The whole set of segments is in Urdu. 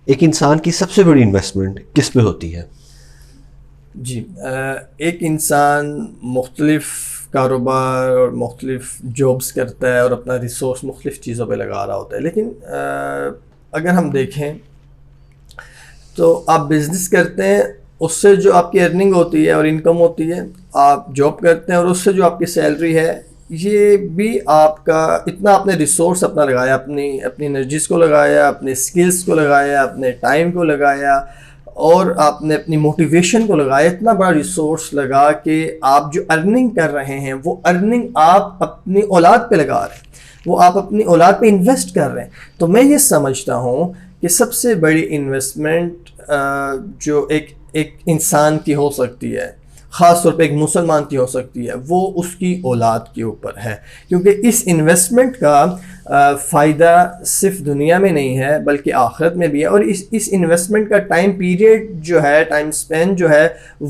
ایک انسان کی سب سے بڑی انویسٹمنٹ کس پہ ہوتی ہے؟ جی، ایک انسان مختلف کاروبار اور مختلف جابس کرتا ہے اور اپنا ریسورس مختلف چیزوں پہ لگا رہا ہوتا ہے، لیکن اگر ہم دیکھیں تو آپ بزنس کرتے ہیں، اس سے جو آپ کی ارننگ ہوتی ہے اور انکم ہوتی ہے، آپ جاب کرتے ہیں اور اس سے جو آپ کی سیلری ہے، یہ بھی آپ کا اتنا آپ نے ریسورس اپنا لگایا، اپنی انرجیز کو لگایا، اپنے اسکلس کو لگایا، اپنے ٹائم کو لگایا، اور آپ نے اپنی موٹیویشن کو لگایا، اتنا بڑا ریسورس لگا کہ آپ جو ارننگ کر رہے ہیں وہ ارننگ آپ اپنی اولاد پہ لگا رہے ہیں، وہ آپ اپنی اولاد پہ انویسٹ کر رہے ہیں۔ تو میں یہ سمجھتا ہوں کہ سب سے بڑی انویسٹمنٹ جو ایک انسان کی ہو سکتی ہے، خاص طور پہ ایک مسلمان کی ہو سکتی ہے، وہ اس کی اولاد کے اوپر ہے، کیونکہ اس انویسٹمنٹ کا فائدہ صرف دنیا میں نہیں ہے بلکہ آخرت میں بھی ہے، اور اس انویسٹمنٹ کا ٹائم پیریڈ جو ہے، ٹائم سپین جو ہے،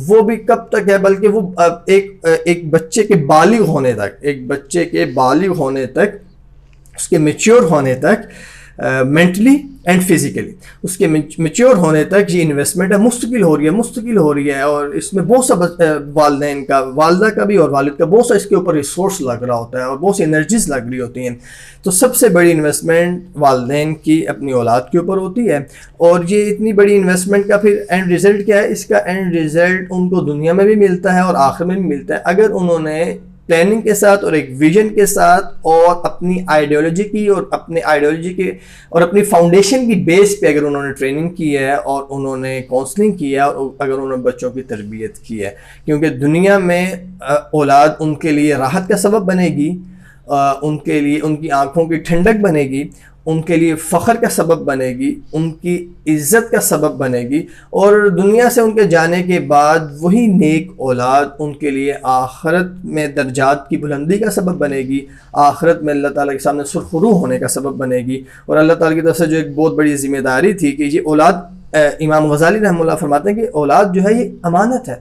وہ بھی کب تک ہے، بلکہ وہ ایک بچے کے بالغ ہونے تک، اس کے میچور ہونے تک، مینٹلی اینڈ فزیکلی اس کے میچور ہونے تک یہ انویسٹمنٹ ہے، مستقل ہو رہی ہے، اور اس میں بہت سا والدین کا، والدہ کا بھی اور والد کا بہت سا اس کے اوپر ریسورس لگ رہا ہوتا ہے اور بہت سی انرجیز لگ رہی ہوتی ہیں۔ تو سب سے بڑی انویسٹمنٹ والدین کی اپنی اولاد کے اوپر ہوتی ہے، اور یہ اتنی بڑی انویسٹمنٹ کا پھر اینڈ ریزلٹ کیا ہے؟ اس کا اینڈ ریزلٹ ان کو دنیا میں بھی ملتا ہے اور آخر میں بھی ملتا ہے، اگر انہوں نے پلاننگ کے ساتھ اور ایک ویژن کے ساتھ اور اپنی آئیڈیالوجی کی اور اپنی فاؤنڈیشن کی بیس پہ اگر انہوں نے ٹریننگ کی ہے اور انہوں نے کونسلنگ کی ہے اور اگر انہوں نے بچوں کی تربیت کی ہے، کیونکہ دنیا میں اولاد ان کے لیے راحت کا سبب بنے گی، ان کے لیے ان کی آنکھوں کی ٹھنڈک بنے گی، ان کے لیے فخر کا سبب بنے گی، ان کی عزت کا سبب بنے گی، اور دنیا سے ان کے جانے کے بعد وہی نیک اولاد ان کے لیے آخرت میں درجات کی بلندی کا سبب بنے گی، آخرت میں اللہ تعالیٰ کے سامنے سرخرو ہونے کا سبب بنے گی۔ اور اللہ تعالیٰ کی طرف سے جو ایک بہت بڑی ذمہ داری تھی کہ یہ اولاد، امام غزالی رحمہ اللہ فرماتے ہیں کہ اولاد جو ہے یہ امانت ہے،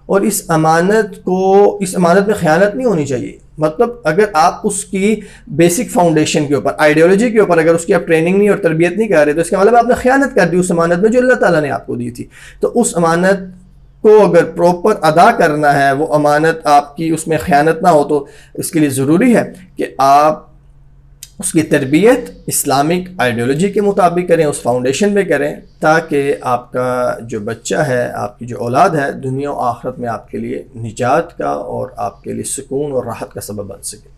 اور اس امانت میں خیانت نہیں ہونی چاہیے۔ مطلب اگر آپ اس کی بیسک فاؤنڈیشن کے اوپر، آئیڈیالوجی کے اوپر اگر اس کی آپ ٹریننگ نہیں اور تربیت نہیں کر رہے تو اس کا مطلب آپ نے خیانت کر دی اس امانت میں جو اللہ تعالیٰ نے آپ کو دی تھی۔ تو اس امانت کو اگر پراپر ادا کرنا ہے، وہ امانت آپ کی اس میں خیانت نہ ہو، تو اس کے لیے ضروری ہے کہ آپ اس کی تربیت اسلامک آئیڈیالوجی کے مطابق کریں، اس فاؤنڈیشن پہ کریں، تاکہ آپ کا جو بچہ ہے، آپ کی جو اولاد ہے، دنیا و آخرت میں آپ کے لیے نجات کا اور آپ کے لیے سکون اور راحت کا سبب بن سکے۔